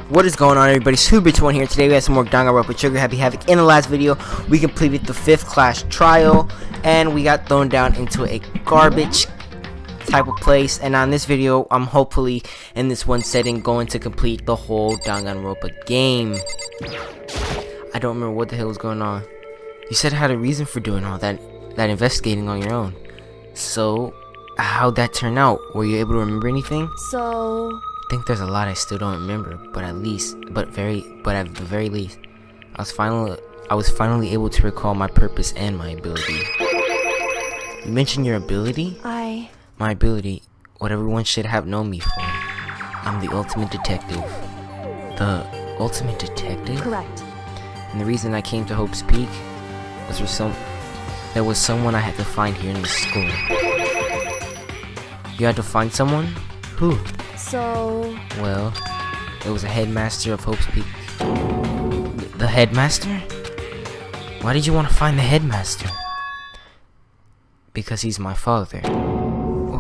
What is going on, everybody? Super1 here. Today we have some more Danganronpa Trigger Happy Havoc. In the last video, we completed the 5th class trial, and we got thrown down into a garbage type of place. And on this video, I'm hopefully in this one setting going to complete the whole Danganronpa game. I don't remember what the hell was going on. You said I had a reason for doing all that investigating on your own. So, how'd that turn out? Were you able to remember anything? I think there's a lot I still don't remember, but at the very least, I was finally able to recall my purpose and my ability. You mentioned your ability? My ability, what everyone should have known me for. I'm the ultimate detective. The ultimate detective? Correct. And the reason I came to Hope's Peak was there was someone I had to find here in the school. You had to find someone? Who? Well, it was a headmaster of Hope's Peak. The headmaster? Why did you want to find the headmaster? Because he's my father.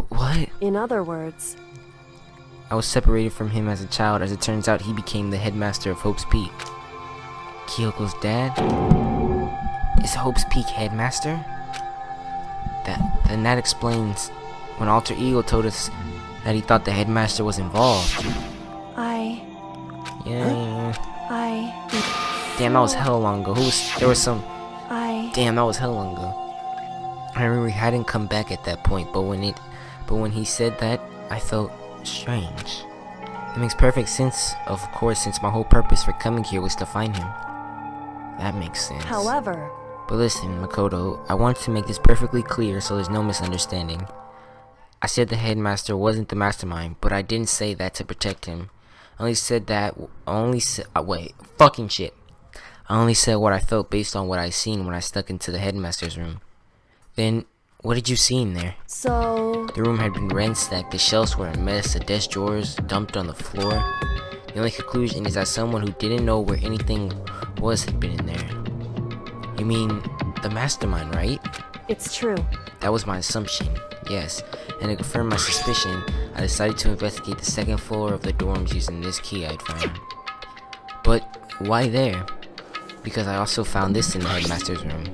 What? In other words, I was separated from him as a child. As it turns out, he became the headmaster of Hope's Peak. Kyoko's dad? Is Hope's Peak headmaster? Then that explains when Alter Ego told us that he thought the headmaster was involved. Damn, that was hella long ago. Damn, that was hella long ago. I remember he hadn't come back at that point, but when he said that, I felt strange. It makes perfect sense, of course, since my whole purpose for coming here was to find him. That makes sense. However... But listen, Makoto, I wanted to make this perfectly clear so there's no misunderstanding. I said the headmaster wasn't the mastermind, but I didn't say that to protect him. I only said what I felt based on what I seen when I stuck into the headmaster's room. Then, what did you see in there? The room had been ransacked, the shelves were a mess, the desk drawers dumped on the floor. The only conclusion is that someone who didn't know where anything was had been in there. You mean, the mastermind, right? It's true. That was my assumption, yes. And to confirm my suspicion, I decided to investigate the second floor of the dorms using this key I'd found. But why there? Because I also found this in the headmaster's room.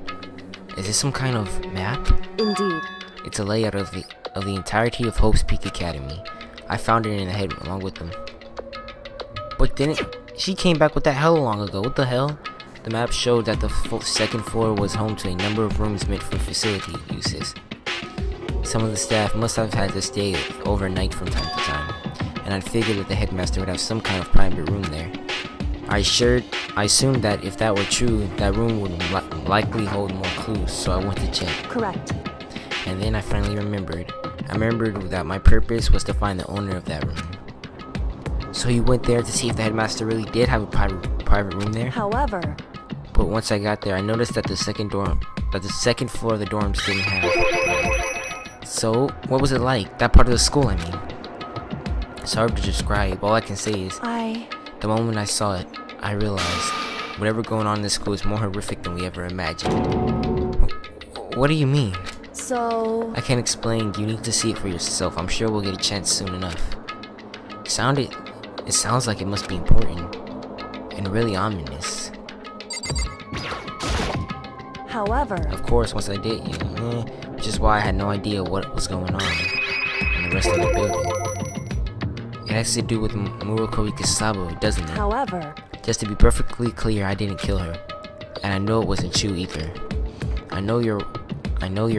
Is this some kind of map? Indeed. It's a layout of the entirety of Hope's Peak Academy. I found it in the head along with them. But didn't she came back with that hella long ago? What the hell? The map showed that the second floor was home to a number of rooms meant for facility uses. Some of the staff must have had to stay overnight from time to time, and I figured that the headmaster would have some kind of private room there. I assumed that if that were true, that room would likely hold more clues, so I went to check. Correct. And then I finally remembered. I remembered that my purpose was to find the owner of that room. So you went there to see if the headmaster really did have a private room there? However... But once I got there, I noticed that the second floor of the dorms didn't have. So, what was it like? That part of the school, I mean. It's hard to describe. All I can say is, the moment I saw it, I realized whatever going on in this school is more horrific than we ever imagined. What do you mean? I can't explain. You need to see it for yourself. I'm sure we'll get a chance soon enough. It sounds like it must be important and really ominous. However... Of course, once I did, which is why I had no idea what was going on in the rest of the building. It has to do with Murako Ikasabo, doesn't it? However... Just to be perfectly clear, I didn't kill her. And I know it wasn't you either. I know you're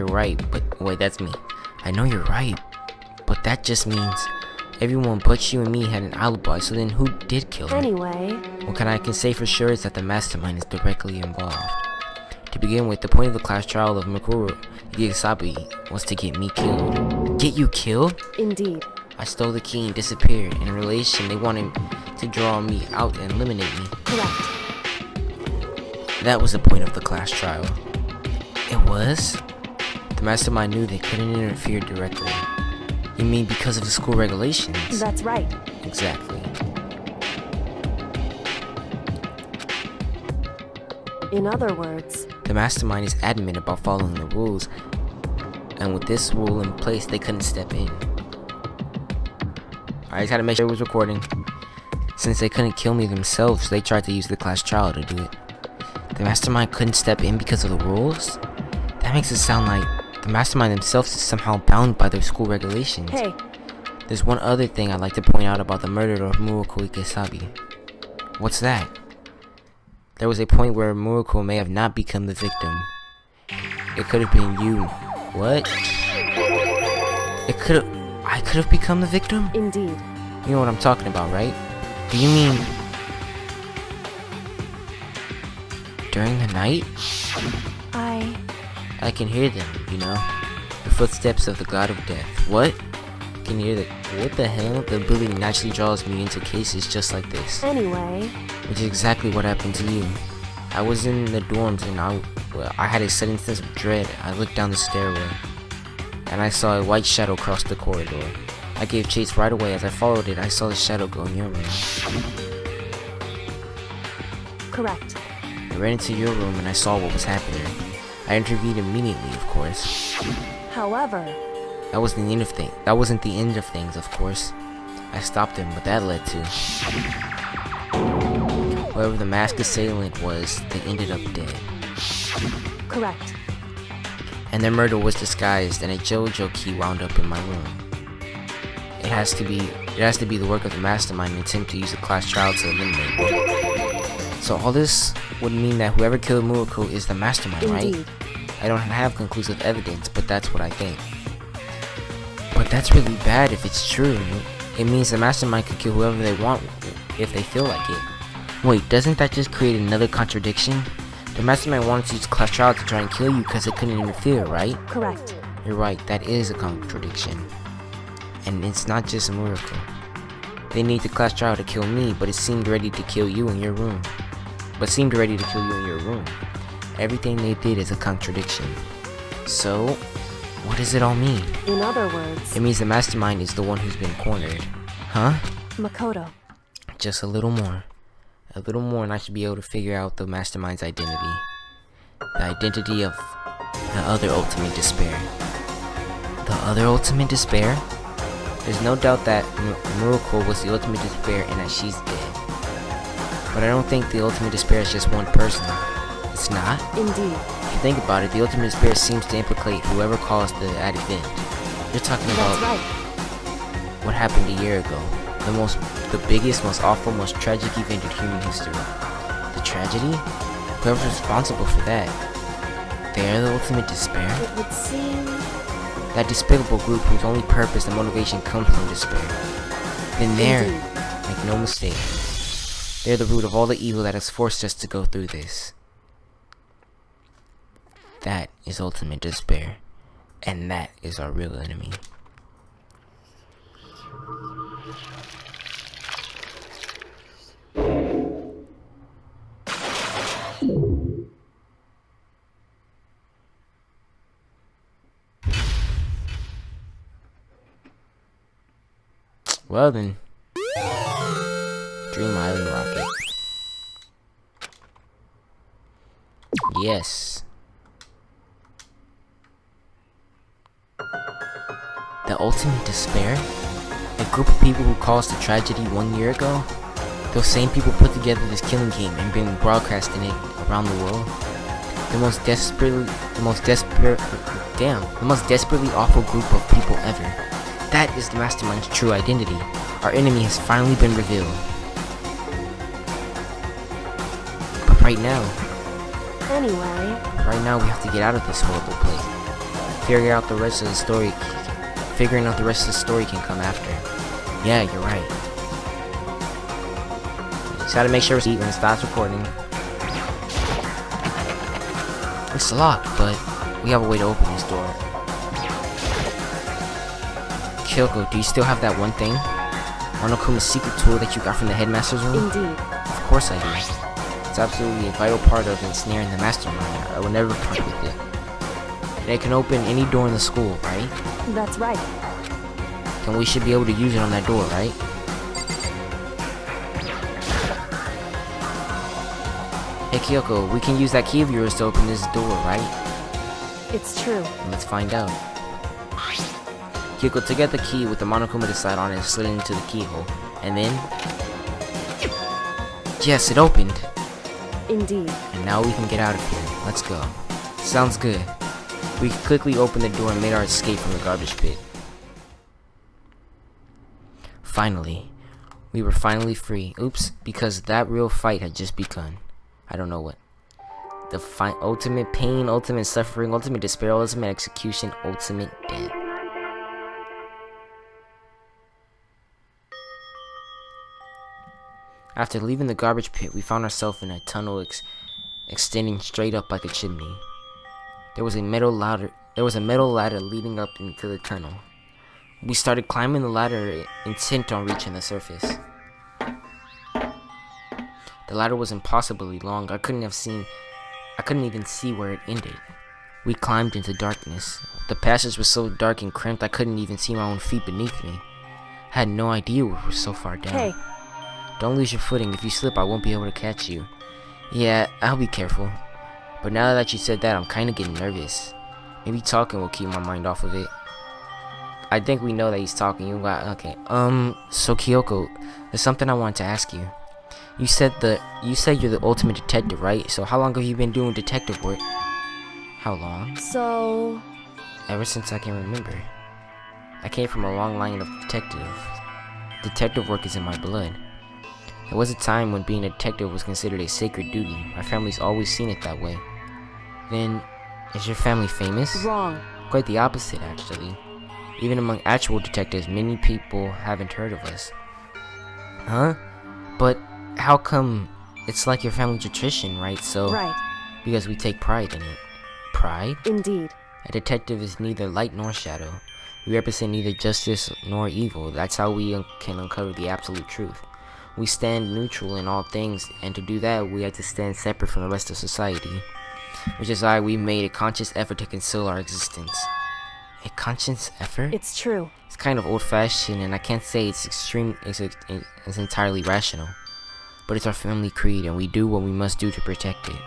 right, but... Wait, that's me. I know you're right, but that just means everyone but you and me had an alibi, so then who did kill her? Anyway... What I can say for sure is that the mastermind is directly involved. To begin with, the point of the class trial of Makoto Naegi was to get me killed. Get you killed? Indeed. I stole the key and disappeared. In relation, they wanted to draw me out and eliminate me. Correct. That was the point of the class trial. It was? The mastermind knew they couldn't interfere directly. You mean because of the school regulations? That's right. Exactly. In other words... The mastermind is adamant about following the rules, and with this rule in place, they couldn't step in. I just had to make sure it was recording. Since they couldn't kill me themselves, they tried to use the class trial to do it. The mastermind couldn't step in because of the rules? That makes it sound like the mastermind themselves is somehow bound by their school regulations. Hey, There's one other thing I'd like to point out about the murder of Murako Ikesabi. What's that? There was a point where Murako may have not become the victim. It could have been you. What? I could have become the victim? indeed. You know what I'm talking about, right? Do you mean during the night? I can hear them, you know? The footsteps of the god of death. What? I can hear what the hell? The ability naturally draws me into cases just like this. Anyway, Which is exactly what happened to you. I was in the dorms and I had a sudden sense of dread. I looked down the stairway and I saw a white shadow cross the corridor. I gave chase right away. As I followed it, I saw the shadow go in your room. correct. I ran into your room and I saw what was happening. I intervened immediately, of course. However, That wasn't the end of things. That wasn't the end of things, of course. I stopped him, but that led to whoever the masked assailant was. They ended up dead, correct. and their murder was disguised, and a JoJo key wound up in my room. It has to be the work of the mastermind and attempt to use the class trial to eliminate me. So all this would mean that whoever killed Murako is the mastermind, Indeed. right? I don't have conclusive evidence, but that's what I think. But that's really bad if it's true. It means the mastermind could kill whoever they want if they feel like it. Wait, doesn't that just create another contradiction? The mastermind wanted to use class trial to try and kill you because it couldn't interfere, right? Correct. You're right, that is a contradiction. And it's not just a miracle. They need the class trial to kill me, but it seemed ready to kill you in your room. Everything they did is a contradiction. So, what does it all mean? In other words, It means the mastermind is the one who's been cornered. Huh? Makoto. Just a little more. A little more and I should be able to figure out the mastermind's identity. The identity of the other ultimate despair. The other ultimate despair? There's no doubt that Murako was the ultimate despair and that she's dead. But I don't think the ultimate despair is just one person. It's not? Indeed. If you think about it, the ultimate despair seems to implicate whoever caused that event. You're talking about That's right. what happened a year ago. The biggest, most awful, most tragic event in human history. The tragedy? Whoever's responsible for that. They're the ultimate despair? It would seem That despicable group whose only purpose and motivation comes from despair. Then indeed. make no mistake, they're the root of all the evil that has forced us to go through this. That is ultimate despair. And that is our real enemy. Well then, Dream Island Rocket. Yes. The ultimate despair? A group of people who caused the tragedy 1 year ago? Those same people put together this killing game and been broadcasting it around the world? The most desperately awful group of people ever. That is the mastermind's true identity. Our enemy has finally been revealed. But right now we have to get out of this horrible place. Figuring out the rest of the story can come after. Yeah, you're right. Just gotta make sure it's when it stops recording. It's locked, but we have a way to open this door. Kyoko, do you still have that one thing? Monokuma's secret tool that you got from the headmaster's room? Indeed. Of course I do. It's absolutely a vital part of ensnaring the mastermind. I will never part with it. And it can open any door in the school, right? That's right. Then we should be able to use it on that door, right? Hey Kyoko, we can use that key of yours to open this door, right? It's true. Let's find out. Kyoko took out the key with the Monokuma decide on it and slid it into the keyhole. And then Yes, it opened. Indeed. And now we can get out of here. Let's go. Sounds good. We quickly opened the door and made our escape from the garbage pit. Finally. We were finally free. Oops, because that real fight had just begun. I don't know what. The fight, ultimate pain, ultimate suffering, ultimate despair, ultimate execution, ultimate death. After leaving the garbage pit, we found ourselves in a tunnel extending straight up like a chimney. There was a metal ladder leading up into the tunnel. We started climbing the ladder, intent on reaching the surface. The ladder was impossibly long. I couldn't even see where it ended. We climbed into darkness. The passage was so dark and cramped I couldn't even see my own feet beneath me. I had no idea we were so far down. Hey. Don't lose your footing. If you slip, I won't be able to catch you. Yeah, I'll be careful. But now that you said that, I'm kinda getting nervous. Maybe talking will keep my mind off of it. I think we know that he's talking. Okay. So Kyoko, there's something I wanted to ask you. You said you're the ultimate detective, right? So how long have you been doing detective work? How long? So... Ever since I can remember. I came from a long line of detectives. Detective work is in my blood. There was a time when being a detective was considered a sacred duty. My family's always seen it that way. Then, is your family famous? Wrong. Quite the opposite, actually. Even among actual detectives, many people haven't heard of us. Huh? But how come it's like your family's tradition, right? So, Right. Because we take pride in it. Pride? Indeed. A detective is neither light nor shadow. We represent neither justice nor evil. That's how we can uncover the absolute truth. We stand neutral in all things, and to do that, we have to stand separate from the rest of society. Which is why we made a conscious effort to conceal our existence. A conscious effort? It's true. It's kind of old-fashioned, and I can't say it's entirely rational. But it's our family creed, and we do what we must do to protect it.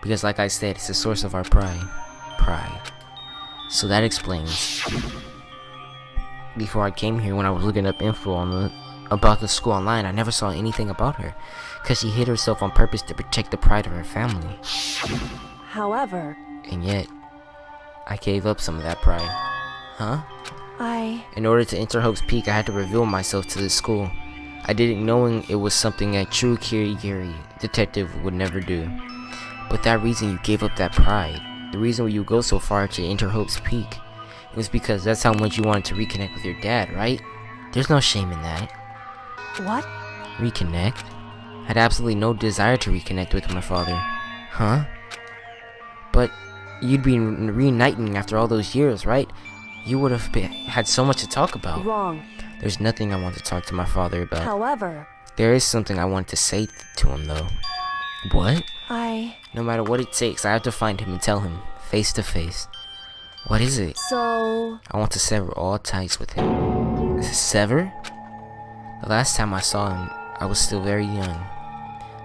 Because like I said, it's a source of our pride. So that explains. Before I came here, when I was looking up info about the school online, I never saw anything about her. Because she hid herself on purpose to protect the pride of her family. However... And yet, I gave up some of that pride. Huh? In order to enter Hope's Peak, I had to reveal myself to the school. I did it knowing it was something a true Kirigiri detective would never do. But that reason you gave up that pride, the reason you go so far to enter Hope's Peak, it was because that's how much you wanted to reconnect with your dad, right? There's no shame in that. What? Reconnect? I had absolutely no desire to reconnect with my father. Huh? But you'd be reuniting after all those years, right? You would have had so much to talk about. Wrong. There's nothing I want to talk to my father about. However... There is something I want to say to him, though. What? No matter what it takes, I have to find him and tell him, face to face. What is it? So... I want to sever all ties with him. Sever? The last time I saw him, I was still very young.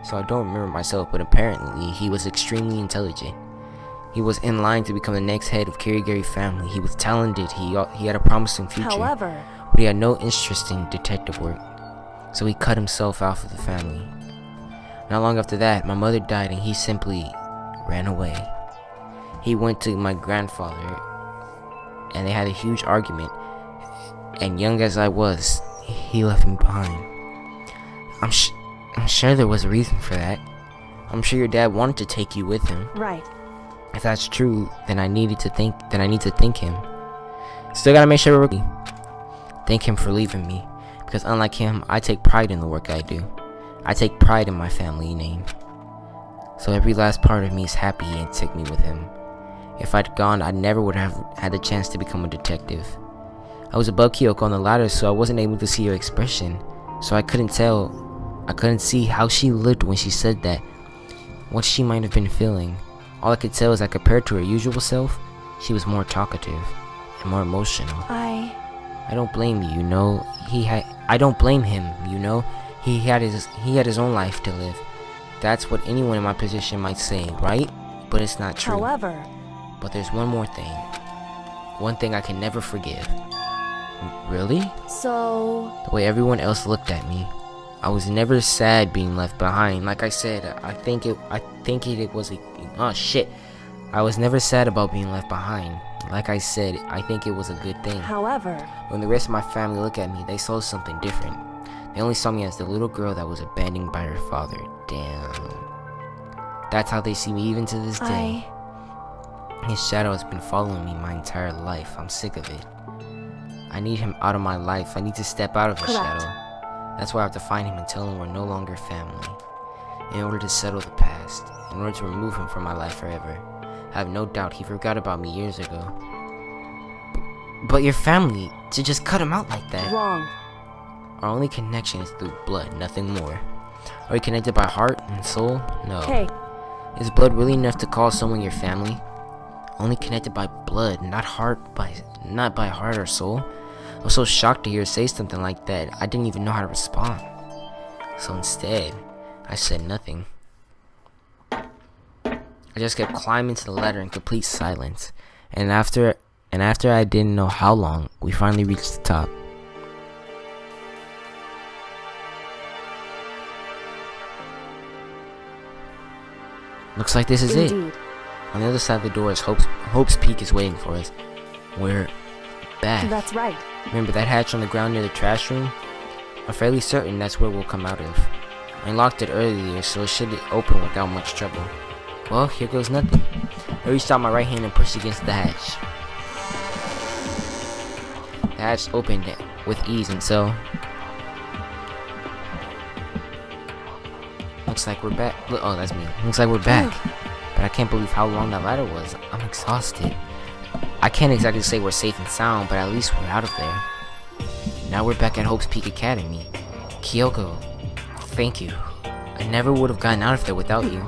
So I don't remember myself, but apparently he was extremely intelligent. He was in line to become the next head of Kirigiri family. He was talented, he had a promising future. However... But he had no interest in detective work. So he cut himself off of the family. Not long after that, my mother died and he simply ran away. He went to my grandfather and they had a huge argument. And young as I was, he left me behind. I'm sure there was a reason for that. I'm sure your dad wanted to take you with him. Right. If that's true, then I need to thank him. Still gotta make sure we're working. Thank him for leaving me. Because unlike him, I take pride in the work I do. I take pride in my family name. So every last part of me is happy he took me with him. If I'd gone, I never would have had the chance to become a detective. I was above Kyoko on the ladder, so I wasn't able to see her expression. So I couldn't see how she looked when she said that. What she might have been feeling. All I could tell is that compared to her usual self, she was more talkative and more emotional. I don't blame you, you know. I don't blame him, you know. He had his own life to live. That's what anyone in my position might say, right? But it's not true. However... But there's one more thing. One thing I can never forgive. Really? So... The way everyone else looked at me. I was never sad being left behind. Like I said, I think it was a, oh shit. I was never sad about being left behind. Like I said, I think it was a good thing. However, When the rest of my family looked at me, they saw something different. They only saw me as the little girl that was abandoned by her father. Damn. That's how they see me even to this day. His shadow has been following me my entire life. I'm sick of it. I need him out of my life. I need to step out of the Correct. shadow. That's why I have to find him and tell him we're no longer family. In order to settle the past. In order to remove him from my life forever. I have no doubt he forgot about me years ago. But your family, to just cut him out like that. wrong. Our only connection is through blood, nothing more. Are we connected by heart and soul? No. Hey, Is blood really enough to call someone your family? Only connected by blood, not by heart or soul. I was so shocked to hear her say something like that. I didn't even know how to respond. So instead, I said nothing. I just kept climbing to the ladder in complete silence. And after I didn't know how long, we finally reached the top. Looks like this is it. indeed. On the other side of the door is Hope's Peak is waiting for us. We're back. That's right. Remember that hatch on the ground near the trash room? I'm fairly certain that's where we'll come out of. I unlocked it earlier, so it should open without much trouble. Well, here goes nothing. I reached out my right hand and pushed against the hatch. The hatch opened with ease, and so looks like we're back. Oh, that's me. Looks like we're back. But I can't believe how long that ladder was. I'm exhausted. I can't exactly say we're safe and sound, but at least we're out of there. Now we're back at Hope's Peak Academy. Kyoko, thank you. I never would have gotten out of there without you.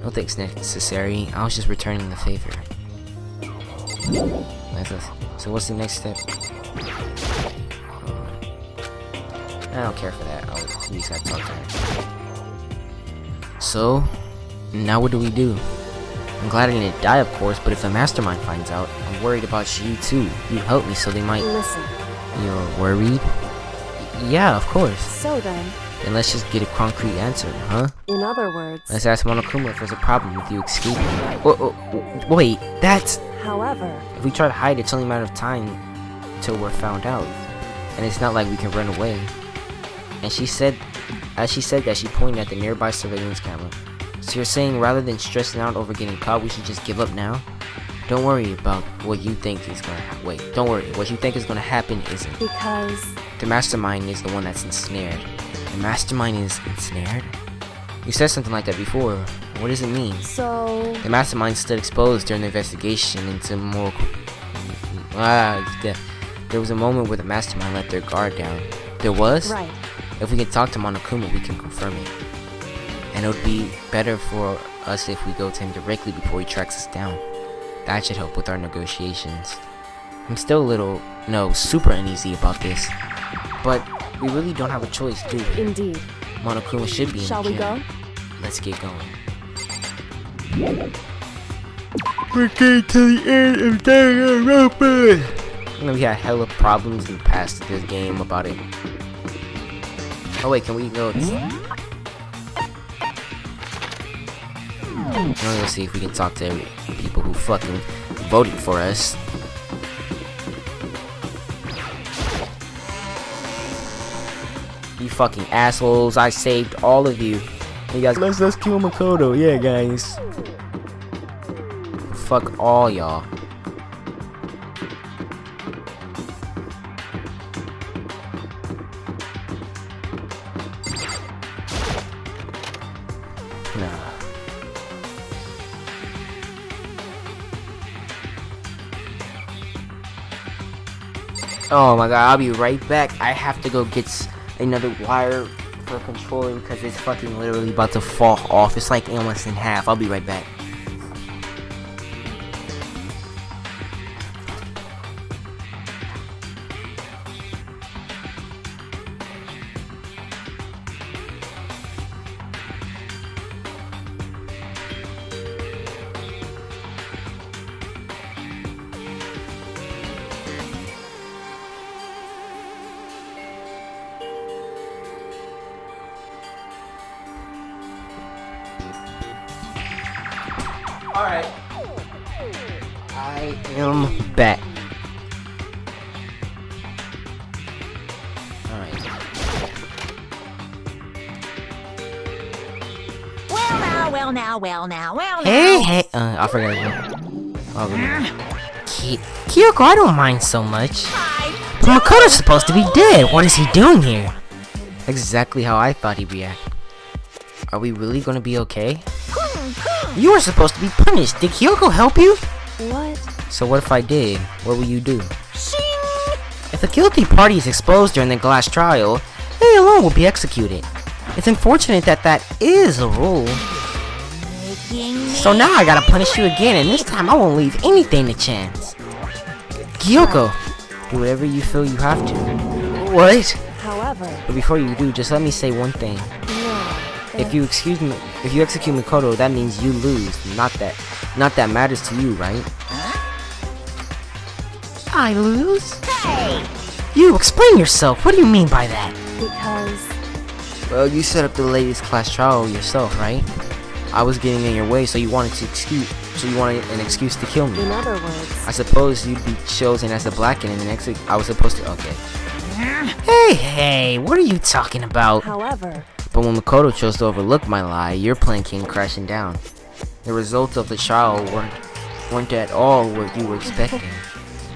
No thanks necessary. I was just returning the favor. So what's the next step? I don't care for that. We just gotta talk to her. So, now what do we do? I'm glad I didn't die, of course, but if the mastermind finds out, I'm worried about you too. You helped me, so they might... Listen. You're worried? Yeah, of course. So then, Then let's just get a concrete answer, huh? in other words, Let's ask Monokuma if there's a problem with you escaping. Wait, that's... however, If we try to hide, it's only a matter of time until we're found out. And it's not like we can run away. And she said that, she pointed at the nearby surveillance camera. So you're saying rather than stressing out over getting caught, we should just give up now? Don't worry about what you think is gonna don't worry. What you think is gonna happen isn't. because The mastermind is the one that's ensnared. The mastermind is ensnared? You said something like that before. What does it mean? so The mastermind stood exposed during the investigation into more... There was a moment where the mastermind let their guard down. There was? right. If we can talk to Monokuma, we can confirm it. And it would be better for us if we go to him directly before he tracks us down. That should help with our negotiations. I'm still a little, super uneasy about this. But we really don't have a choice, do we? Indeed. Monokuma should be in Shall the we gym. go? Let's get going. We're getting to the end of Danganronpa! We had hella problems in the past of this game about it. Oh wait, can we go? Let's see if we can talk to people who fucking voted for us. You fucking assholes! I saved all of you. Hey guys, let's kill Makoto. Yeah, guys. Fuck all y'all. Nah. Oh my god, I'll be right back. I have to go get another wire for controlling because it's fucking literally about to fall off. It's like almost in half. I'll be right back. Alright. I am back. Alright. Well now. Hey, I forgot again. Oh, Kyoko, I don't mind so much. But Makoto's supposed to be dead. What is he doing here? Exactly how I thought he'd react. Are we really gonna be okay? You were supposed to be punished. Did Kyoko help you? What? So what if I did? What will you do? If the guilty party is exposed during the glass trial, they alone will be executed. It's unfortunate that that is a rule. So now I gotta punish you again, and this time I won't leave anything to chance. Kyoko, do whatever you feel you have to. What? However, But before you do, just let me say one thing. no. If you execute Makoto, that means you lose. Not that matters to you, right? I lose? You explain yourself. What do you mean by that? Because Well, you set up the latest class trial yourself, right? I was getting in your way, so you wanted an excuse to kill me. in other words, I suppose you'd be chosen as the Blacken and the next I was supposed to. Okay. Hey, what are you talking about? however, But when Makoto chose to overlook my lie, your plan came crashing down. The results of the trial weren't at all what you were expecting.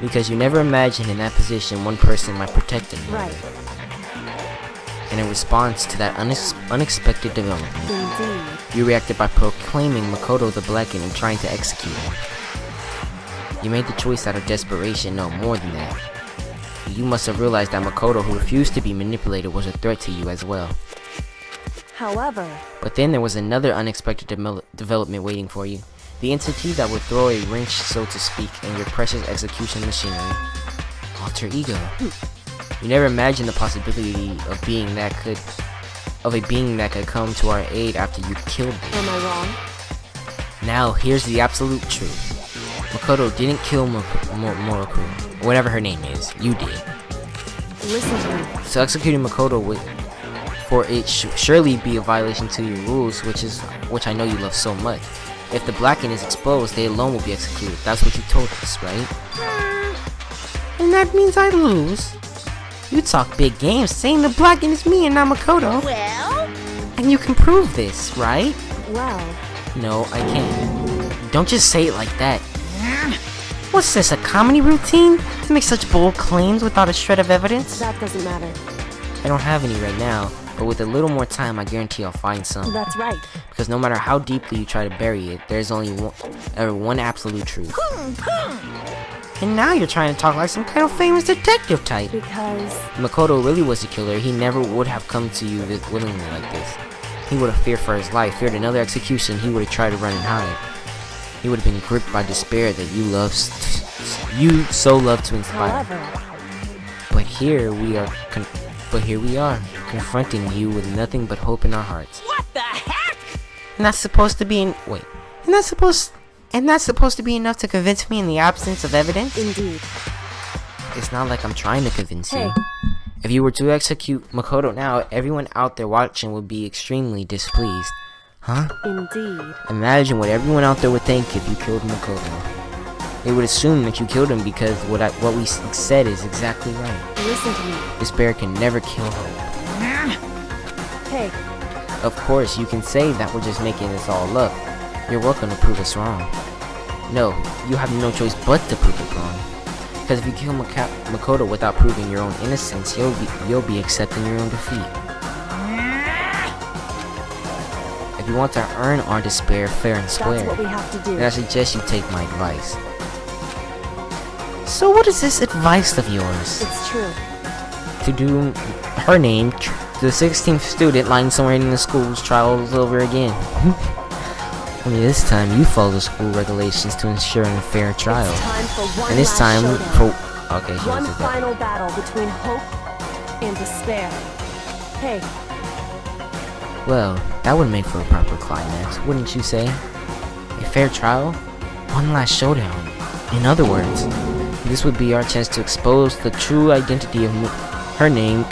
Because you never imagined in that position one person might protect another. right, In response to that unexpected development, indeed. you reacted by proclaiming Makoto the Blacken and trying to execute him. You made the choice out of desperation, no more than that. You must have realized that Makoto, who refused to be manipulated, was a threat to you as well. However, But then there was another unexpected development waiting for you. The entity that would throw a wrench, so to speak, in your precious execution machinery. Alter ego. You never imagined the possibility of a being that could come to our aid after you killed me. am I wrong? Now, here's the absolute truth. Makoto didn't kill Moroku, whatever her name is. You did. Listen to me. So executing Makoto should surely be a violation to your rules, which I know you love so much. If the Blacken is exposed, they alone will be executed. That's what you told us, right? And that means I lose. You talk big games, saying the Blacken is me and not Makoto. Well? And you can prove this, right? Well, No, I can't. Don't just say it like that. What's this, a comedy routine? To make such bold claims without a shred of evidence? that doesn't matter. I don't have any right now, but with a little more time, I guarantee I'll find some. That's right. Because no matter how deeply you try to bury it, there's only one absolute truth. And now you're trying to talk like some kind of famous detective type. Because If Makoto really was the killer, he never would have come to you willingly like this. He would have feared for his life, feared another execution. He would have tried to run and hide. He would have been gripped by despair that you so love to inspire. however, But here we are, confronting you with nothing but hope in our hearts. What the heck? And that's supposed to be and that's supposed to be enough to convince me in the absence of evidence? indeed. It's not like I'm trying to convince you. Hey. If you were to execute Makoto now, everyone out there watching would be extremely displeased. Huh? Indeed. Imagine what everyone out there would think if you killed Makoto. They would assume that you killed him because what we said is exactly right. Listen to me. Despair can never kill hope. Hey, Of course, you can say that we're just making this all up. You're welcome to prove us wrong. No, you have no choice but to prove it wrong. Because if you kill Makoto without proving your own innocence, you'll be accepting your own defeat. If you want to earn our despair fair and that's square, what we have to do. then I suggest you take my advice. So what is this advice of yours? It's true. To do her name, the 16th student lying somewhere in the school's trials over again. Only this time you follow the school regulations to ensure a fair trial. It's time for one And this last time showdown. okay, she One answered that. final battle between hope and despair. Hey, Well, that would make for a proper climax, wouldn't you say? A fair trial? One last showdown. In other words, this would be our chance to expose the true identity of her name's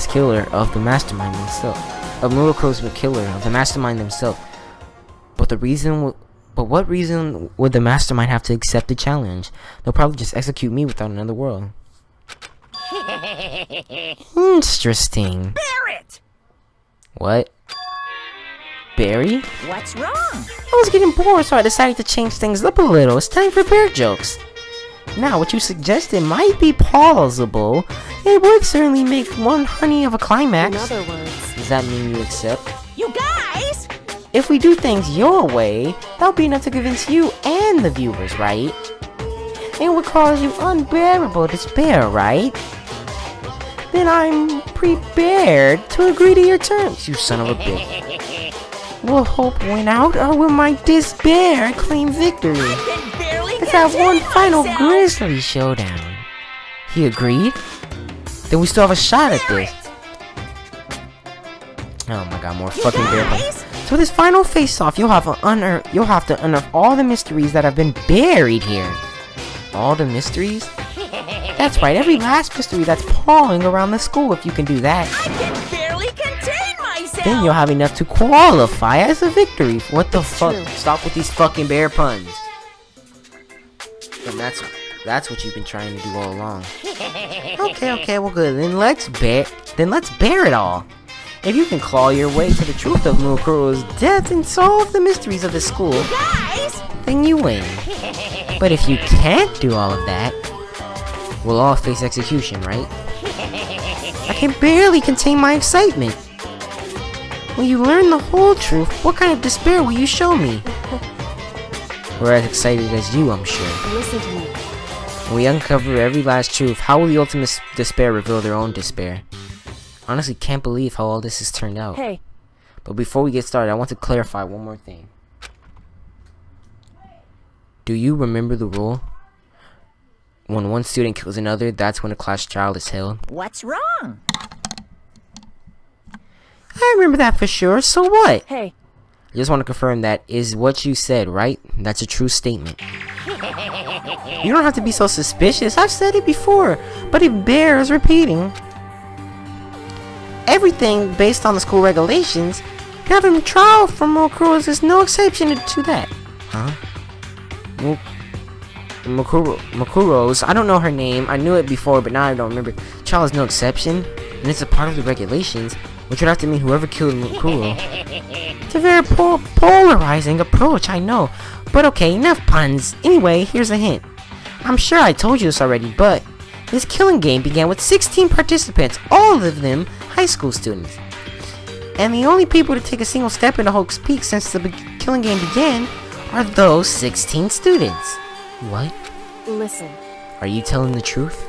killer of the mastermind himself. Of Muroko's killer, of the mastermind himself. But the reason But what reason would the mastermind have to accept the challenge? They'll probably just execute me without another world. Interesting. Barrett! What? Barry? What's wrong? I was getting bored, so I decided to change things up a little. It's time for bear jokes. Now, what you suggested might be plausible. It would certainly make one honey of a climax. In other words, Does that mean you accept? You guys! If we do things your way, that'll be enough to convince you and the viewers, right? It would cause you unbearable despair, right? Then I'm prepared to agree to your terms, you son of a bitch. Will hope win out, or will my despair claim victory? I can barely Let's have one contain final myself. grisly showdown. He agreed? Then we still have a shot at this. Oh my god, more fucking bear puns. Guys? So this final face-off, you'll have to unearth all the mysteries that have been buried here. All the mysteries? That's right, every last mystery that's pawing around the school. If you can do that, I can barely contain myself. then you'll have enough to qualify as a victory. What the fuck? true. Stop with these fucking bear puns. And that's what you've been trying to do all along. Okay, well good. Then let's bear it all. If you can claw your way to the truth of Mukuro's death and solve the mysteries of the school, Guys! then you win. But if you can't do all of that, we'll all face execution, right? I can barely contain my excitement. When you learn the whole truth, what kind of despair will you show me? We're as excited as you, I'm sure. listen to me. When we uncover every last truth, how will the ultimate despair reveal their own despair? Honestly, can't believe how all this has turned out. Hey, But before we get started, I want to clarify one more thing. Do you remember the rule? When one student kills another, that's when a class trial is held. What's wrong? I remember that for sure, so what? hey, I just want to confirm that is what you said, right? That's a true statement. You don't have to be so suspicious. I've said it before, but it bears repeating. Everything based on the school regulations, having a trial for Makuro's is no exception to that. Huh? Makuro's, I don't know her name. I knew it before, but now I don't remember. Trial is no exception, and it's a part of the regulations, which would have to mean whoever killed Makuro. It's a very polarizing approach, I know. But okay, enough puns. Anyway, here's a hint. I'm sure I told you this already, but this killing game began with 16 participants, all of them high school students. And the only people to take a single step into Hope's Peak since the killing game began are those 16 students. What? listen. Are you telling the truth?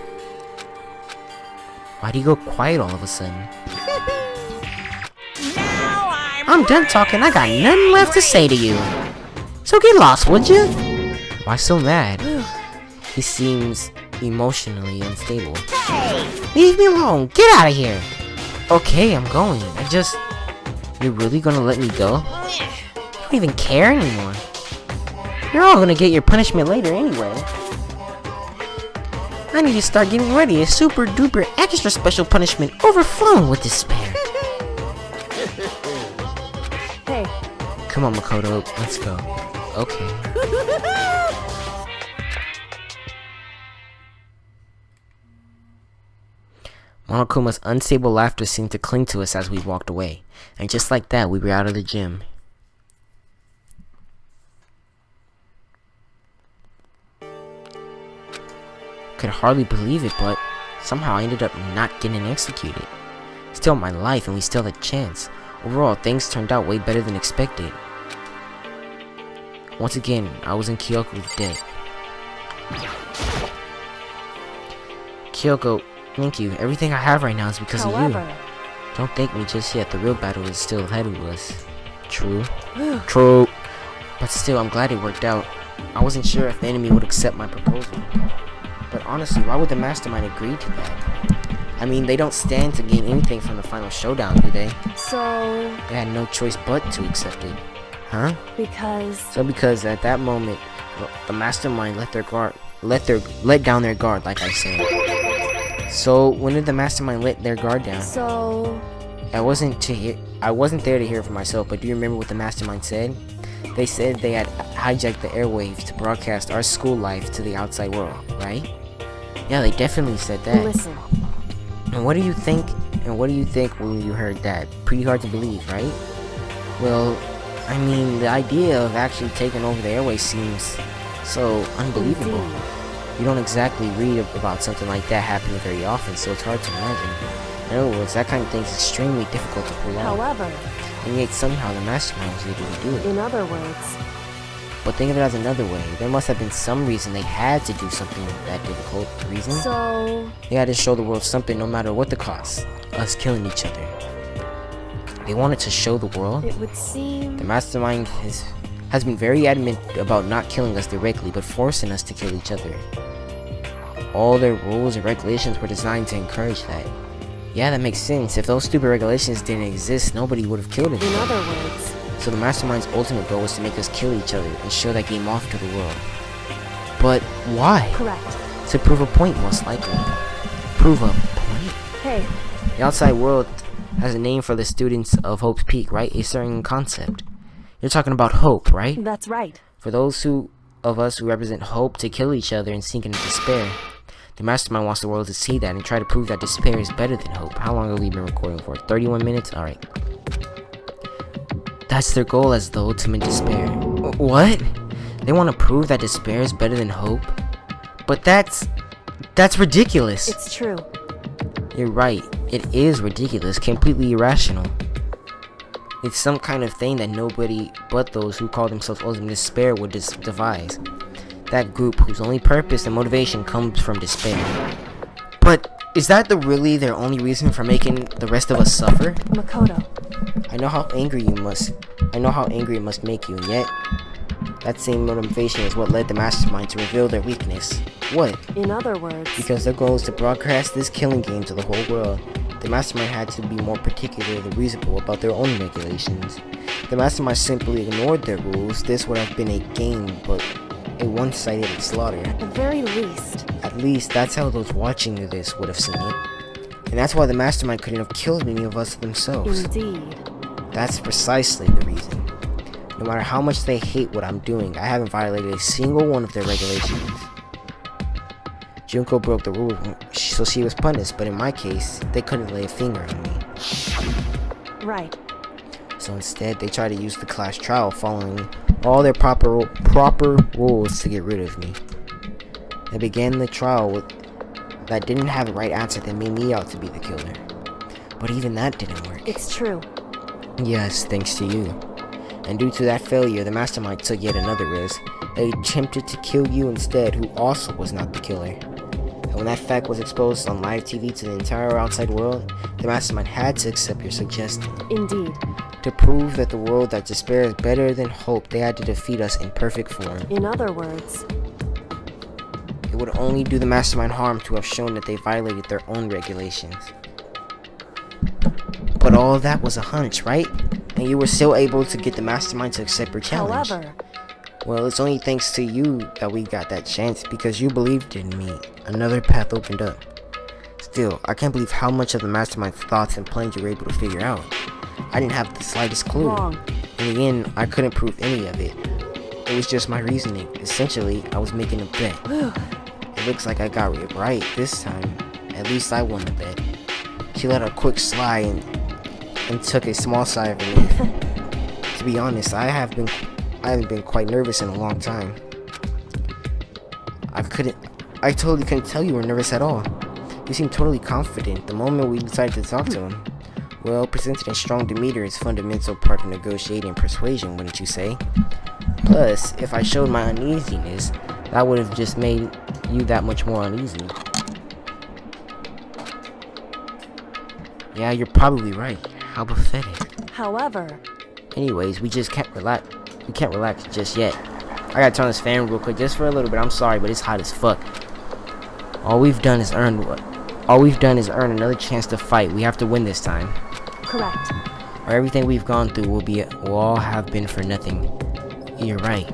Why do you go quiet all of a sudden? Now I'm done talking, I got nothing left to say to you. So get lost, would you? Why so mad? He seems emotionally unstable. Leave me alone, get out of here. Okay, I'm going. You're really gonna let me go? You don't even care anymore. You're all gonna get your punishment later anyway. I need to start getting ready. A super duper extra special punishment overflowing with despair. Hey, Come on, Makoto, let's go. Okay. Monokuma's unstable laughter seemed to cling to us as we walked away, and just like that, we were out of the gym. Could hardly believe it, but somehow I ended up not getting executed. Still my life, and we still had a chance. Overall, things turned out way better than expected. Once again, I was in Kyoko's debt. Kyoko, thank you. Everything I have right now is because of you. however, Don't thank me just yet. The real battle is still ahead of us. True. True. But still, I'm glad it worked out. I wasn't sure if the enemy would accept my proposal. But honestly, why would the mastermind agree to that? I mean, they don't stand to gain anything from the final showdown, do they? so, They had no choice but to accept it. Huh? Because at that moment, the mastermind let down their guard, like I said. So when did the mastermind let their guard down? so, I wasn't there to hear it for myself, but do you remember what the mastermind said? They said they had hijacked the airwaves to broadcast our school life to the outside world, right? Yeah, they definitely said that. Listen, And what do you think? And what do you think when you heard that? Pretty hard to believe, right? Well, I mean, the idea of actually taking over the airways seems so unbelievable. indeed. You don't exactly read about something like that happening very often, so it's hard to imagine. In other words, that kind of thing is extremely difficult to pull off. However, And yet somehow the mastermind was able to do it. in other words, But think of it as another way. There must have been some reason they had to do something that difficult. Reason? so They had to show the world something no matter what the cost. Us killing each other. They wanted to show the world. it would seem. The mastermind has been very adamant about not killing us directly, but forcing us to kill each other. All their rules and regulations were designed to encourage that. Yeah, that makes sense. If those stupid regulations didn't exist, nobody would have killed In anyone. other words, So the mastermind's ultimate goal was to make us kill each other and show that game off to the world. But why? correct. To prove a point, most likely. Prove a point? Hey, The outside world has a name for the students of Hope's Peak, right? A certain concept. You're talking about hope, right? that's right. For those of us who represent hope to kill each other and sink into despair, the mastermind wants the world to see that and try to prove that despair is better than hope. How long have we been recording for? 31 minutes? Alright. That's their goal as the ultimate despair. What? They want to prove that despair is better than hope? But that's ridiculous. It's true. You're right. It is ridiculous, completely irrational. It's some kind of thing that nobody but those who call themselves ultimate despair would devise. That group whose only purpose and motivation comes from despair. But is that really their only reason for making the rest of us suffer? Makoto, I know how angry it must make you, and yet that same motivation is what led the mastermind to reveal their weakness. What? in other words, Because their goal is to broadcast this killing game to the whole world, the mastermind had to be more particularly reasonable about their own regulations. The mastermind simply ignored their rules. This would have been a game, but a one-sided slaughter. at the very least, At least that's how those watching this would have seen it. And that's why the mastermind couldn't have killed any of us themselves. indeed. That's precisely the reason. No matter how much they hate what I'm doing, I haven't violated a single one of their regulations. Junko broke the rule, so she was punished, but in my case, they couldn't lay a finger on me. Right. So instead, they tried to use the class trial following all their proper rules to get rid of me. They began the trial that didn't have the right answer that made me out to be the killer. But even that didn't work. It's true. Yes, thanks to you. And due to that failure, the mastermind took yet another risk. They attempted to kill you instead, who also was not the killer. And when that fact was exposed on live TV to the entire outside world, the mastermind had to accept your suggestion. Indeed. To prove that the world that despair is better than hope, they had to defeat us in perfect form. In other words, It would only do the mastermind harm to have shown that they violated their own regulations. But all of that was a hunch, right? And you were still able to get the mastermind to accept your challenge. however, Well, it's only thanks to you that we got that chance, because you believed in me. Another path opened up. Still, I can't believe how much of the mastermind's thoughts and plans you were able to figure out. I didn't have the slightest clue. wrong. In the end, I couldn't prove any of it. It was just my reasoning. Essentially, I was making a bet. It looks like I got it right this time. At least I won the bet. She let a quick sigh and took a small sigh of relief. To be honest, I haven't been quite nervous in a long time. I totally couldn't tell you were nervous at all. You seemed totally confident the moment we decided to talk to him. Well, presenting a strong demeanor is a fundamental part of negotiating and persuasion, wouldn't you say? Plus, if I showed my uneasiness, that would have just made you that much more uneasy. Yeah, you're probably right. How pathetic. However, Anyways, we just can't relax. We can't relax just yet. I gotta turn this fan real quick, just for a little bit. I'm sorry, but it's hot as fuck. All we've done is earn another chance to fight. We have to win this time, correct. or everything we've gone through will all have been for nothing. You're right.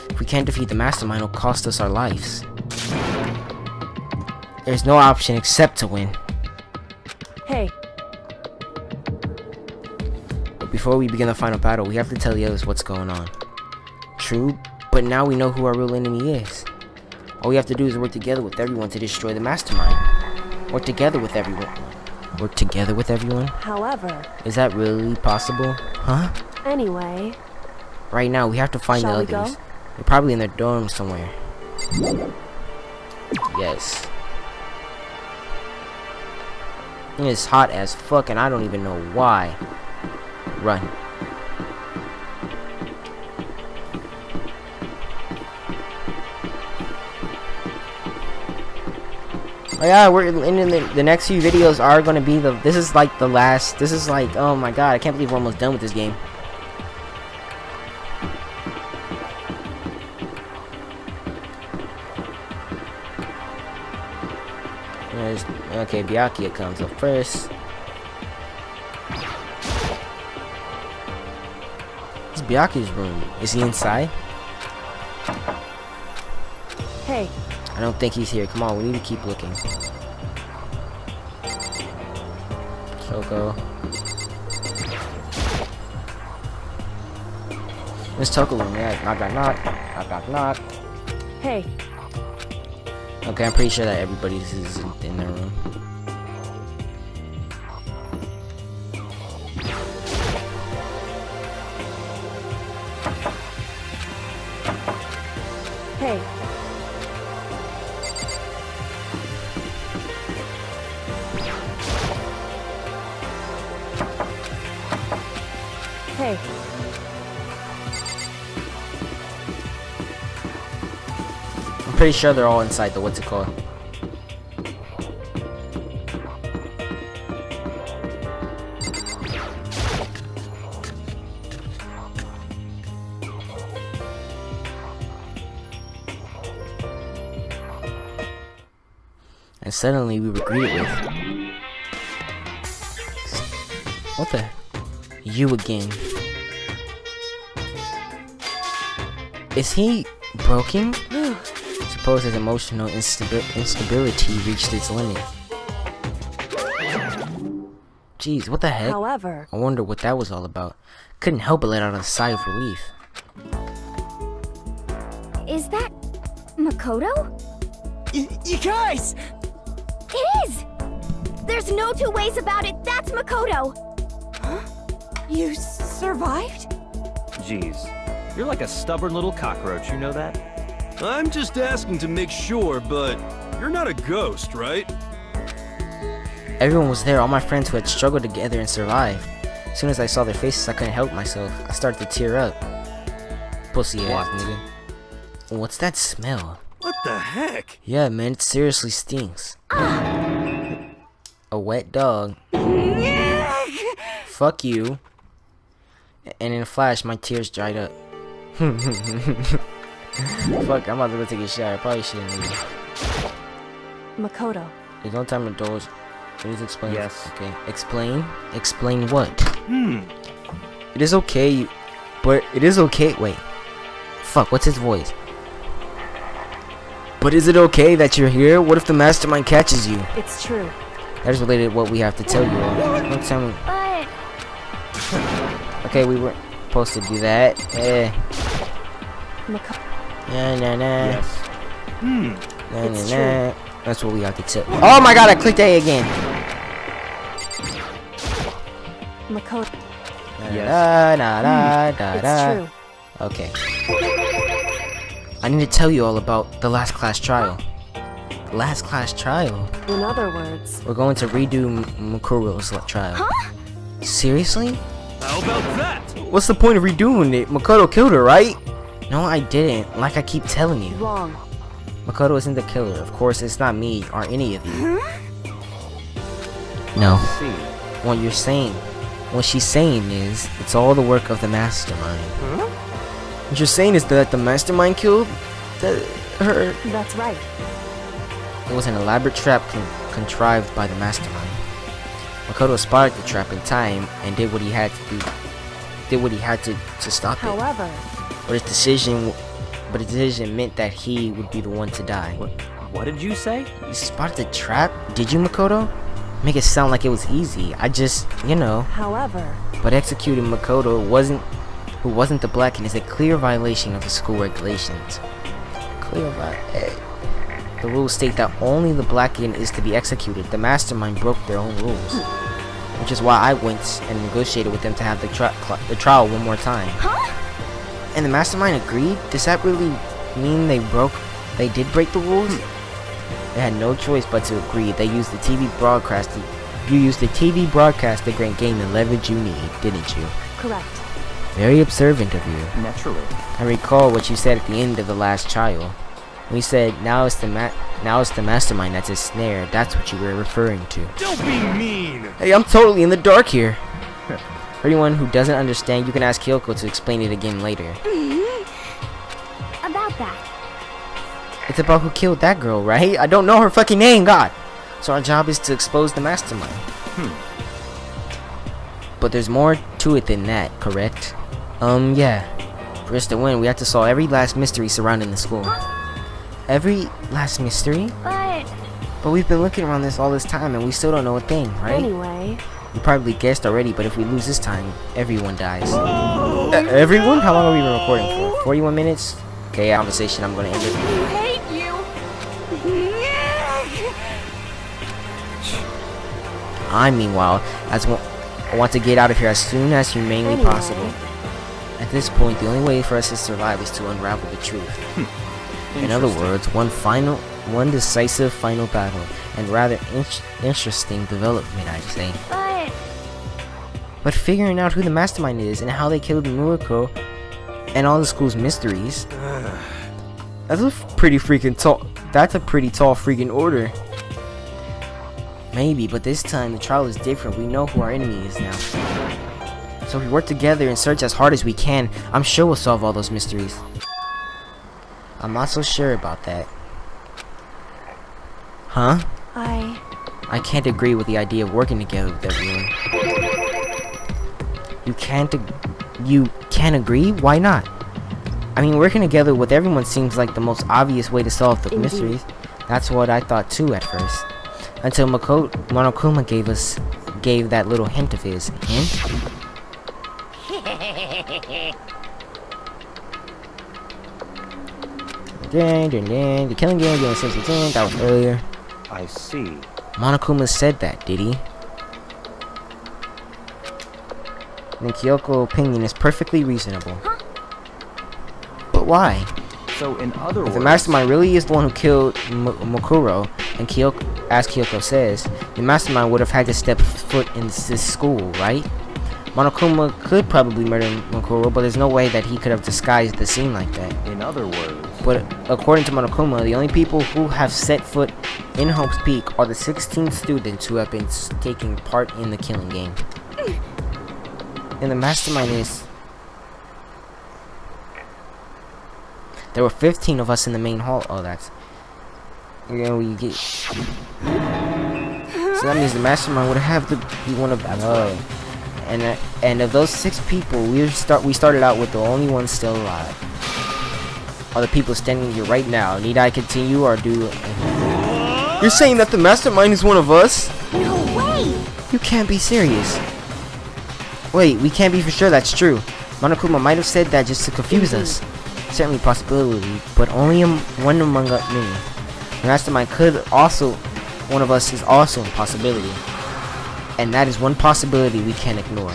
If we can't defeat the mastermind, it'll cost us our lives. There's no option except to win. Hey, But before we begin the final battle, we have to tell the others what's going on. True, but now we know who our real enemy is. All we have to do is work together with everyone to destroy the mastermind. Work together with everyone. Work together with everyone? However, Is that really possible? Huh? anyway, Right now, we have to find Shall the we others. go? They're probably in their dorm somewhere. Yes. It's hot as fuck and I don't even know why. Run. Oh yeah, we're in the next few videos are gonna be this is like the last. This is like, oh my god, I can't believe we're almost done with this game. Okay, Byakuya comes up first. It's Byakuya's room. Is he inside? hey, I don't think he's here. Come on, we need to keep looking. Shoko. This Toko room, yeah. Knock, knock, knock. Knock, knock, knock. hey, Okay, I'm pretty sure that everybody's in their room. hey, hey, I'm pretty sure they're all inside the what's it called? And suddenly we were greeted with, what the? You again. Is he broken? Suppose his emotional instability reached its limit. Jeez, what the heck? however, I wonder what that was all about. Couldn't help but let out a sigh of relief. Is that Makoto? You guys! It is! There's no two ways about it, that's Makoto! You survived? Jeez, you're like a stubborn little cockroach, you know that? I'm just asking to make sure, but you're not a ghost, right? Everyone was there, all my friends who had struggled together and survived. As soon as I saw their faces, I couldn't help myself. I started to tear up. Pussy ass nigga. What's that smell? What the heck? Yeah, man, it seriously stinks. A wet dog. Fuck you. And in a flash, my tears dried up. Fuck, I'm about to go take a shower. I probably shouldn't leave. Makoto, Hey, don't tell me doors. Please explain. Yes. Okay. Explain? Explain what? Hmm. It is okay, but it is okay. Wait. Fuck, what's his voice? But is it okay that you're here? What if the mastermind catches you? it's true. That is related to what we have to tell you all. Don't tell me. But Okay, we weren't supposed to do that. Makoto, Nah, nah, nah. Yes. Hmm. Nah, It's nah, nah. That's what we have to tell. Oh my god, I clicked A again. Makoto, Da, da, da, da, it's da. true. Okay. I need to tell you all about the last class trial. Last class trial? In other words, We're going to redo Makuro's trial. Seriously? How about that? What's the point of redoing it? Makoto killed her, right? No, I didn't. Like I keep telling you. wrong. Makoto isn't the killer. Of course, it's not me or any of you. No. See. What you're saying, what she's saying is, it's all the work of the mastermind. What you're saying is that the mastermind killed her. That's right. It was an elaborate trap contrived by the mastermind. Makoto spotted the trap in time and did what he had to do. Did what he had to stop it. However, But his decision meant that he would be the one to die. What did you say? You spotted the trap? Did you, Makoto? make it sound like it was easy. I just, you know. However, But executing Makoto who wasn't the Blackened is a clear violation of the school regulations. The rules state that only the Blackened is to be executed. The mastermind broke their own rules, which is why I went and negotiated with them to have the trial one more time. Huh? And the mastermind agreed? Does that really mean they did break the rules? They had no choice but to agree. They used the TV broadcast. You used the TV broadcast to gain the leverage you need, didn't you? correct. Very observant of you. Naturally. I recall what you said at the end of the last trial. When you said, now it's the mastermind that's a snare. That's what you were referring to. Don't be mean! Hey, I'm totally in the dark here. For anyone who doesn't understand, you can ask Kyoko to explain it again later. About that. It's about who killed that girl, right? I don't know her fucking name, God! So our job is to expose the mastermind. But there's more to it than that, correct? Yeah. For us to win, we have to solve every last mystery surrounding the school. Every last mystery? But we've been looking around this all this time and we still don't know a thing, right? Anyway, You probably guessed already, but if we lose this time, everyone dies. Everyone? How long have we been recording for? 41 minutes? Okay, conversation, I'm gonna end it. Hate you. I, meanwhile, I want to get out of here as soon as humanely Anyway. possible. At this point, the only way for us to survive is to unravel the truth. In other words, one decisive final battle, and rather interesting development, I'd say. But figuring out who the mastermind is and how they killed Murako and all the school's mysteries, that's a pretty tall freaking order. Maybe, but this time the trial is different. We know who our enemy is now. So if we work together and search as hard as we can, I'm sure we'll solve all those mysteries. I'm not so sure about that. Huh? I can't agree with the idea of working together with everyone. You can't agree? Why not? I mean, working together with everyone seems like the most obvious way to solve the mysteries. That's what I thought too at first. Until Monokuma gave that little hint of his. Hint? The killing game doing 16, that was earlier. I see. Monokuma said that, did he? And Kyoko's opinion is perfectly reasonable. But why? So in other If words, the mastermind really is the one who killed Mukuro, and Kyoko, as Kyoko says, the mastermind would have had to step foot in this school, right? Monokuma could probably murder Mukuro, but there's no way that he could have disguised the scene like that. in other words, But according to Monokuma, the only people who have set foot in Hope's Peak are the 16 students who have been taking part in the killing game. And the mastermind is... There were 15 of us in the main hall. Oh, that's... You know, you get... So that means the mastermind would have to be one of... And of those 6 people, we started out with the only one still alive. Are the people standing here right now? Need I continue or do... You're saying that the mastermind is one of us? No way! You can't be serious. Wait, we can't be for sure that's true. Monokuma might have said that just to confuse us. Certainly a possibility, but only one among many. The mastermind could also... One of us is also a possibility. And that is one possibility we can't ignore.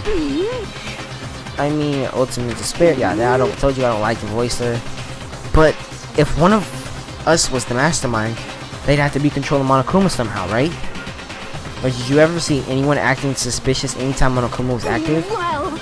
I mean, ultimate despair. Yeah, I told you I don't like the voice there. But if one of us was the mastermind, they'd have to be controlling Monokuma somehow, right? Or did you ever see anyone acting suspicious anytime Monokuma was active? Well, but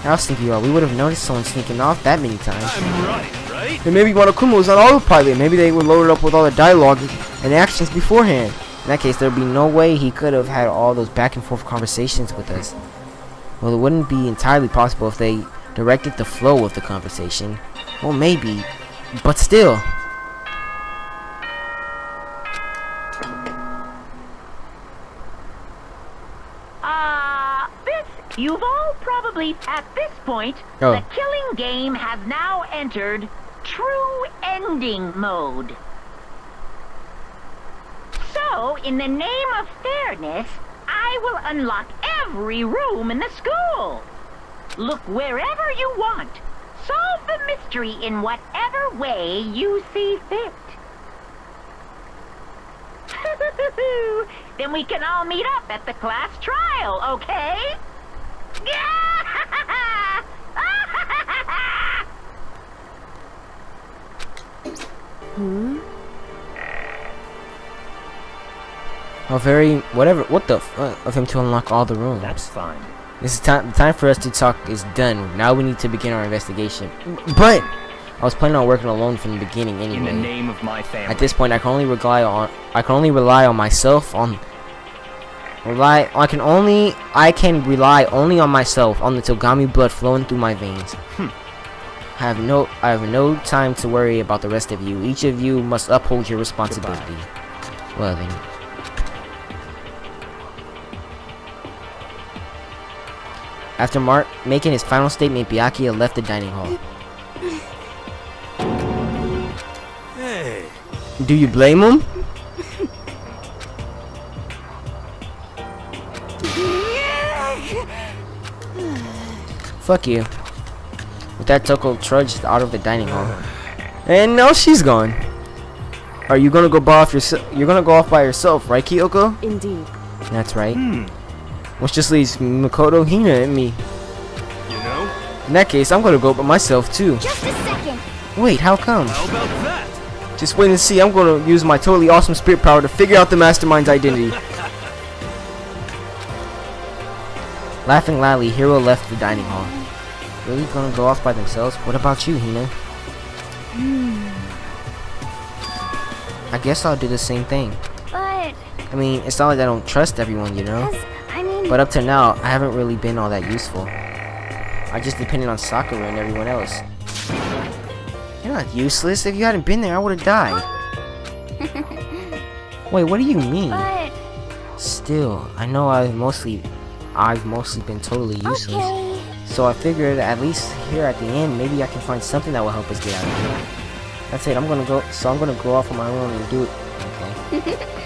I was thinking, we would have noticed someone sneaking off that many times. I'm right? And maybe Monokuma was on autopilot. Maybe they were loaded up with all the dialogue and actions beforehand. In that case, there'd be no way he could have had all those back and forth conversations with us. Well, it wouldn't be entirely possible if they directed the flow of the conversation. Well, maybe, but still. You've all probably, at this point, Oh. the killing game has now entered true ending mode. So, So, in the name of fairness, I will unlock every room in the school. Look wherever you want. Solve the mystery in whatever way you see fit. Then we can all meet up at the class trial, okay? Oh, what the fuck of him to unlock all the rooms. That's fine. This is time for us to talk is done. Now we need to begin our investigation. But I was planning on working alone from the beginning anyway. In the name of my family. At this point, I can only rely on myself. I can rely only on myself on the Togami blood flowing through my veins. I have no time to worry about the rest of you. Each of you must uphold your responsibility. Well then. After making his final statement, Byakuya left the dining hall. Hey. Do you blame him? Fuck you. With that, Toko trudged out of the dining hall. And now she's gone. Are you gonna go off You're gonna go off by yourself, right, Kyoko? Indeed. That's right. Which just leaves Makoto, Hina, and me. You know? In that case, I'm gonna go by myself too. Just a second. Wait, how come? How about that? Just wait and see. I'm gonna use my totally awesome spirit power to figure out the mastermind's identity. Laughing loudly, Hiro left the dining hall. Really gonna go off by themselves? What about you, Hina? I guess I'll do the same thing. But, I mean, it's not like I don't trust everyone, you know? But up to now, I haven't really been all that useful. I just depended on Sakura and everyone else. You're not useless. If you hadn't been there, I would have died. Wait, what do you mean? but, Still, I know I've mostly been totally useless. okay. So I figured at least here at the end, maybe I can find something that will help us get out of here. That's it. I'm gonna go off on my own and do it. Okay.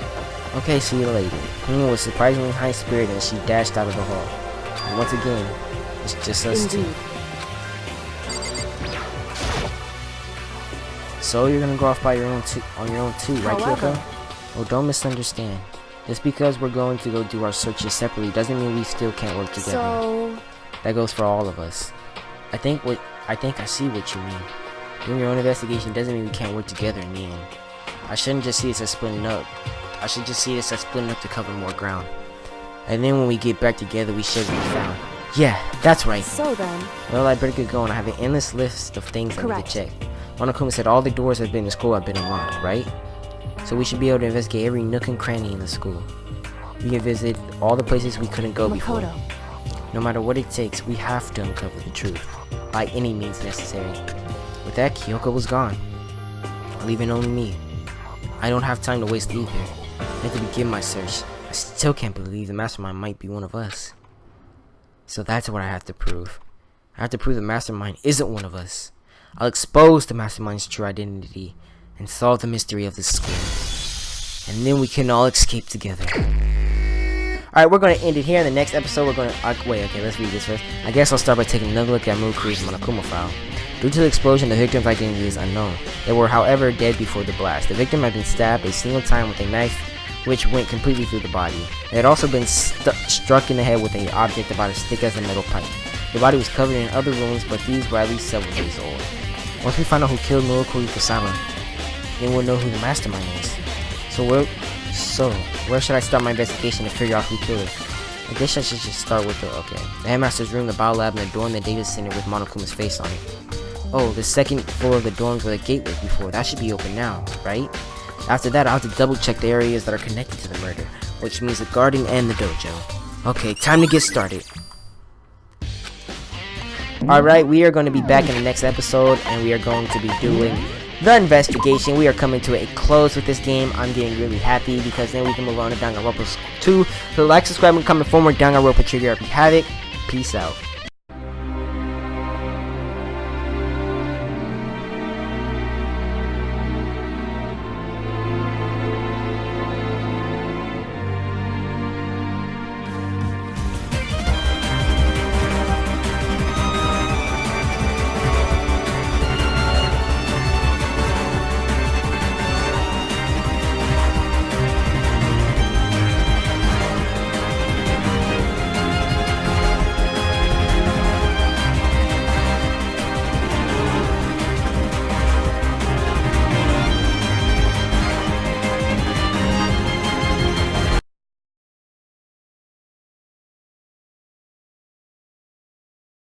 Okay, see you later. Hina was surprisingly high-spirited as she dashed out of the hall. And once again, it's just us two. Indeed. So you're gonna go off by on your own too, right, However. Kyoko? Oh, don't misunderstand. Just because we're going to go do our searches separately doesn't mean we still can't work together. So, That goes for all of us. I think I see what you mean. Doing your own investigation doesn't mean we can't work together in the end. I shouldn't just see this as splitting up. I should just see this as splitting up to cover more ground. And then when we get back together, we share what we found. Yeah, that's right. so then, Well, I better get going. I have an endless list of things I need Correct. to check. Monokuma said all the doors that have been in school have been unlocked, right? So we should be able to investigate every nook and cranny in the school. We can visit all the places we couldn't go before. Makoto. No matter what it takes, we have to uncover the truth, by any means necessary. With that, Kyoko was gone, leaving only me. I don't have time to waste either. I need to begin my search. I still can't believe the mastermind might be one of us. So that's what I have to prove. I have to prove the mastermind isn't one of us. I'll expose the mastermind's true identity and solve the mystery of this school. And then we can all escape together. Alright, we're going to end it here. In the next episode, we're going to... wait, okay, let's read this first. I guess I'll start by taking another look at Mukuru's Monokuma file. Due to the explosion, the victim's identity is unknown. They were, however, dead before the blast. The victim had been stabbed a single time with a knife, which went completely through the body. They had also been struck in the head with an object about as thick as a metal pipe. The body was covered in other wounds, but these were at least several days old. Once we find out who killed Murokuri Kusama, then we'll know who the mastermind is. So where should I start my investigation to figure out who killed her? I guess I should just start with the headmaster's room, the bio lab, and the door in the data center with Monokuma's face on it. Oh, the second floor of the dorms where the gate was before. That should be open now, right? After that, I'll have to double check the areas that are connected to the murder, which means the garden and the dojo. Okay, time to get started. Alright, we are going to be back in the next episode, and we are going to be doing the investigation. We are coming to a close with this game. I'm getting really happy because then we can move on to Danganronpa 2. So like, subscribe, and comment for more Danganronpa Trigger Happy Havoc. Peace out.